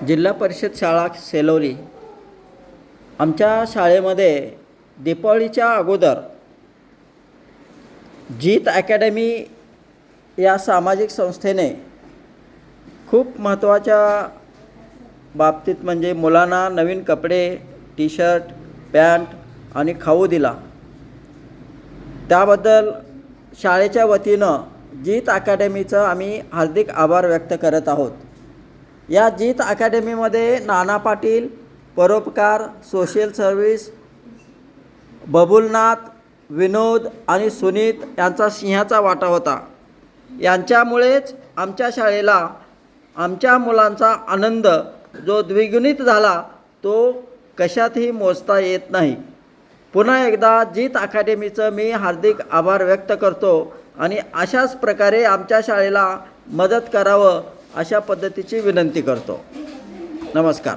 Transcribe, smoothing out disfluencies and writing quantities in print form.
जिल्हा परिषद शाळा सेलवली आमच्या शाळेमध्ये दीपावलीच्या अगोदर जीत अकॅडमी या सामाजिक संस्थेने खूप महत्त्वाच्या बाबतीत म्हणजे मुलांना नवीन कपडे, टी शर्ट, पॅन्ट आणि खाऊ दिला। त्याबद्दल शाळेच्या वतीनं जीत अकॅडमीचं आम्ही हार्दिक आभार व्यक्त करत आहोत। या जीत अकॅडमीमध्ये नाना पाटील, परोपकार, सोशल सर्व्हिस, बबुलनाथ, विनोद आणि सुनीत यांचा सिंहाचा वाटा होता। यांच्यामुळेच आमच्या शाळेला आमच्या मुलांचा आनंद जो द्विगुणित झाला तो कशातही मोजता येत नाही। पुन्हा एकदा जीत अकॅडमीचं मी हार्दिक आभार व्यक्त करतो आणि अशाच प्रकारे आमच्या शाळेला मदत करावं अशा पद्धतीची विनंती करतो। नमस्कार।